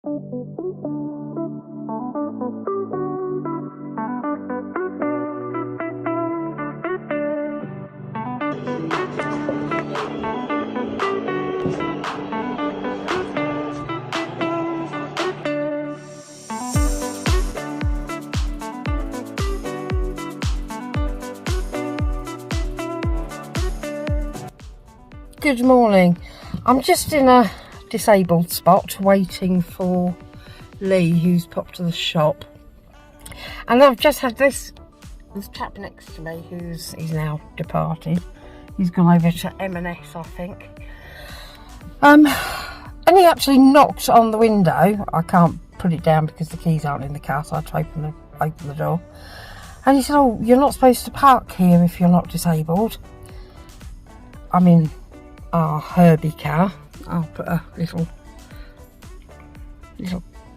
Good morning. I'm just in a disabled spot waiting for Lee, who's popped to the shop, and I've just had this chap next to me he's now departed. He's gone over to M&S, I think, and he actually knocked on the window. I can't put it down because the keys aren't in the car, so I had to open the door, and he said, "Oh, you're not supposed to park here if you're not disabled." I mean, our Herbie car. I'll put a little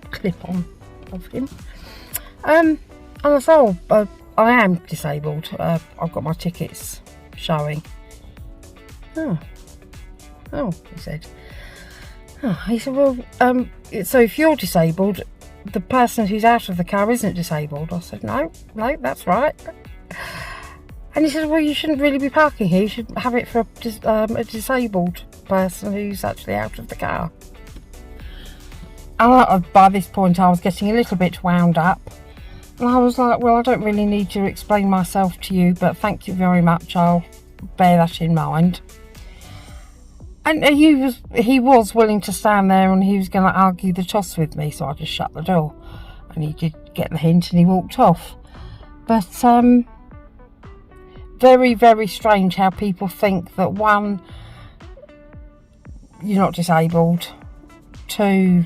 clip on of him. And I thought, I am disabled. I've got my tickets showing. Oh, he said. He said, well, so if you're disabled, the person who's out of the car isn't disabled. I said, no, that's right. And he said, well, you shouldn't really be parking here. You should have it for a disabled person who's actually out of the car. And by this point, I was getting a little bit wound up. And I was like, well, I don't really need to explain myself to you, but thank you very much. I'll bear that in mind. And he was willing to stand there, and he was going to argue the toss with me, so I just shut the door. And he did get the hint, and he walked off. But very, very strange how people think that, one, you're not disabled, two,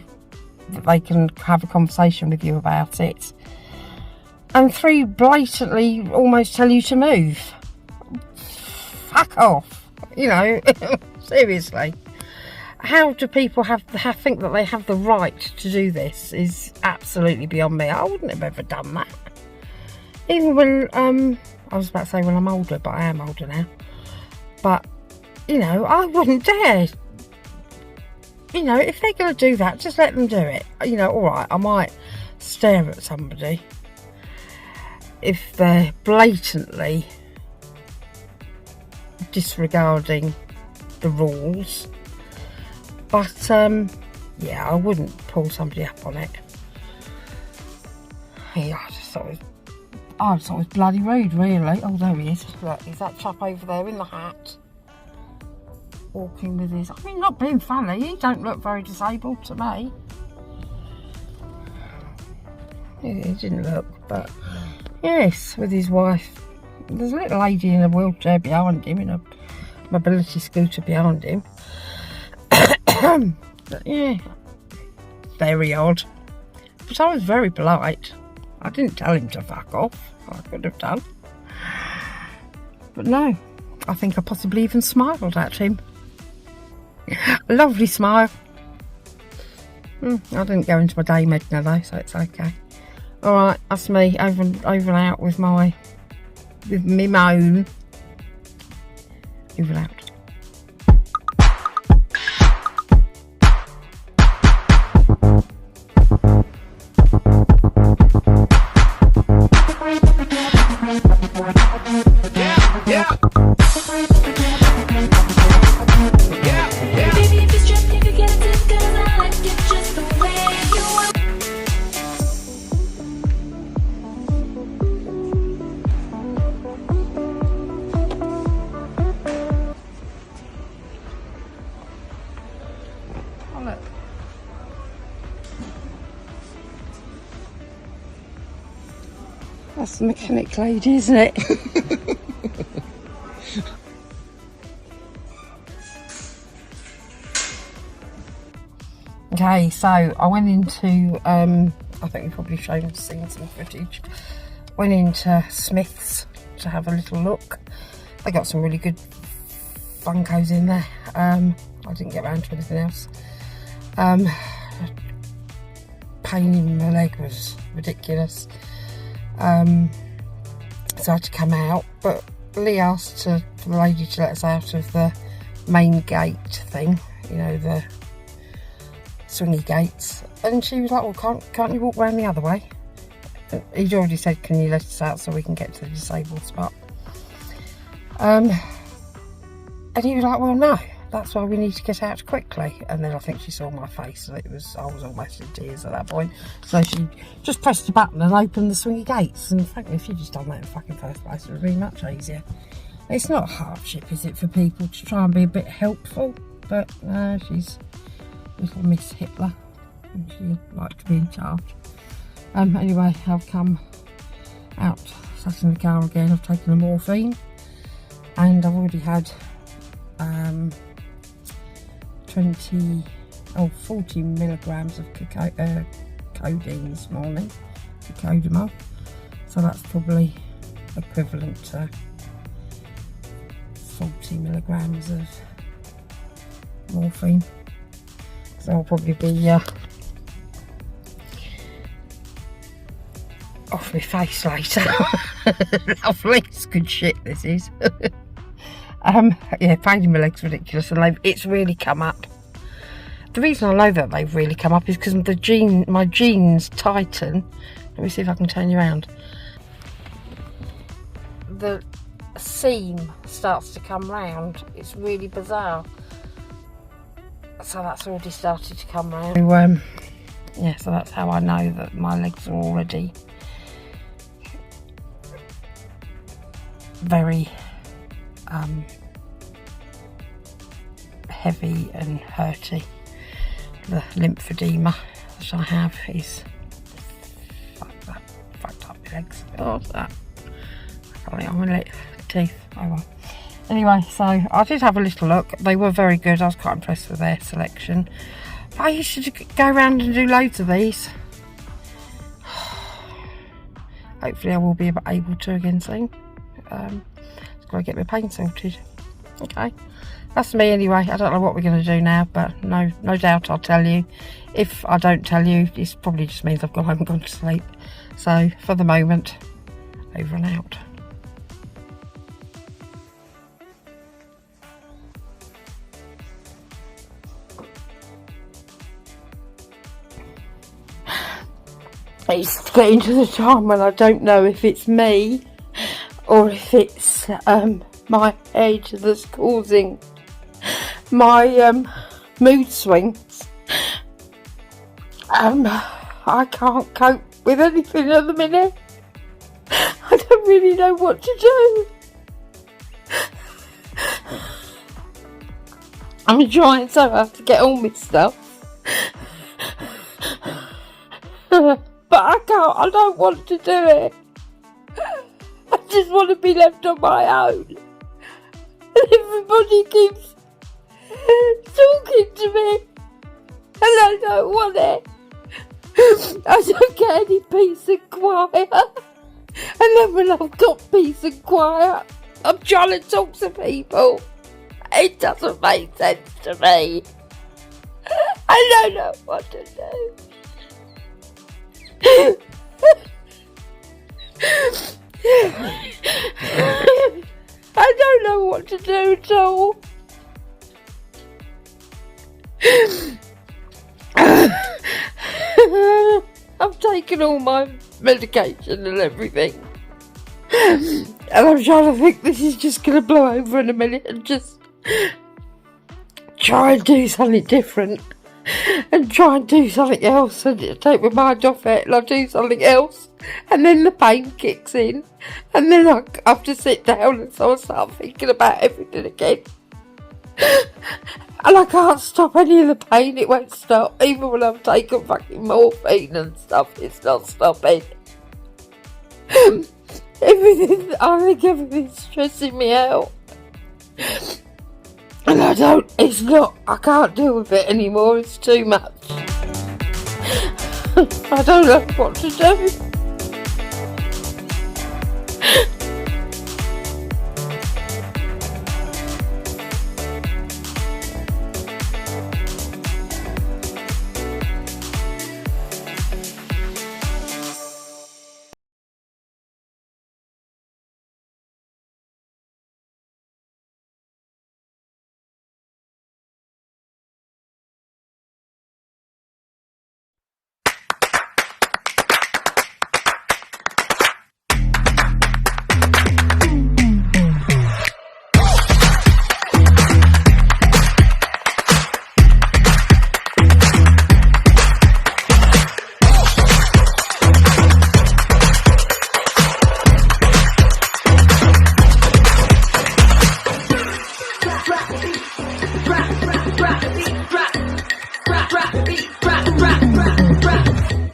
that they can have a conversation with you about it, and three, blatantly almost tell you to move. Fuck off, you know. Seriously, how do people think that they have the right to do this is absolutely beyond me. I wouldn't have ever done that, even when I was about to say when I'm older, but I am older now. But, you know, I wouldn't dare. You know, if they're going to do that, just let them do it. You know, all right, I might stare at somebody if they're blatantly disregarding the rules. But, yeah, I wouldn't pull somebody up on it. Yeah, I just thought it was bloody rude, really. Oh, there he is. Look, is that chap over there in the hat? Walking with his... I mean, not being funny, he don't look very disabled to me. He didn't look, but... Yes, with his wife. There's a little lady in a wheelchair behind him, in a mobility scooter behind him. But, yeah. Very odd. But I was very polite. I didn't tell him to fuck off. I could have done. But no, I think I possibly even smiled at him. A lovely smile. I didn't go into my day Medna though, so it's okay. Alright, that's me, over and out with me moan. Over and out. That's the mechanic lady, isn't it? Okay, so I went into, I think we've probably seen some footage. Went into Smith's to have a little look. They got some really good Funkos in there. I didn't get around to anything else. Pain in my leg was ridiculous. So I had to come out, but Lee asked for the lady to let us out of the main gate thing, you know, the swingy gates, and she was like, well, can't you walk around the other way? He'd already said, can you let us out so we can get to the disabled spot? And he was like, well, no, that's why we need to get out quickly. And then I think she saw my face, and I was almost in tears at that point. So she just pressed the button and opened the swingy gates. And frankly, if you'd just done that in the fucking first place, it would be much easier. It's not a hardship, is it, for people to try and be a bit helpful? But no, she's little Miss Hitler, and she likes to be in charge. Anyway, I've come out, sat in the car again. I've taken the morphine, and I've already had 40 milligrams of codeine this morning, cocodamol. So that's probably equivalent to 40 milligrams of morphine. So I'll probably be off my face later. Lovely, it's good shit, this is. Yeah, pain in my legs ridiculous, and it's really come up. The reason I know that they've really come up is because my jeans tighten. Let me see if I can turn you around. The seam starts to come round. It's really bizarre. So that's already started to come round. So, yeah, so that's how I know that my legs are already very heavy and hurty. The lymphedema that I have is fucked up my legs. Oh, that. I can't on my teeth. Oh well. Anyway, so I did have a little look. They were very good. I was quite impressed with their selection. But I used to go around and do loads of these. Hopefully I will be able to again soon. Just got to get my pain sorted. Okay, that's me anyway. I don't know what we're going to do now, but no doubt I'll tell you. If I don't tell you, this probably just means I've gone home and gone to sleep. So for the moment, over and out. It's getting to the time when I don't know if it's me or if it's my head that's causing my mood swings. I can't cope with anything at the minute. I don't really know what to do. I'm trying so hard to get all my stuff. But I can't, I don't want to do it. I just want to be left on my own. And everybody keeps talking to me. And I don't want it. I don't get any peace and quiet. And then when I've got peace and quiet, I'm trying to talk to people. It doesn't make sense to me. I don't know what to do. I don't know what to do at all. I've taken all my medication and everything, and I'm trying to think this is just going to blow over in a minute and just try and do something different. And try and do something else and take my mind off it, and I do something else, and then the pain kicks in, and then I have to sit down, and so I start thinking about everything again. And I can't stop any of the pain, it won't stop. Even when I've taken fucking morphine and stuff, it's not stopping. I think everything's stressing me out. And I can't deal with it anymore, it's too much. I don't know what to do. drop the beat, drop the beat, drop the beat, drop, drop, drop, drop.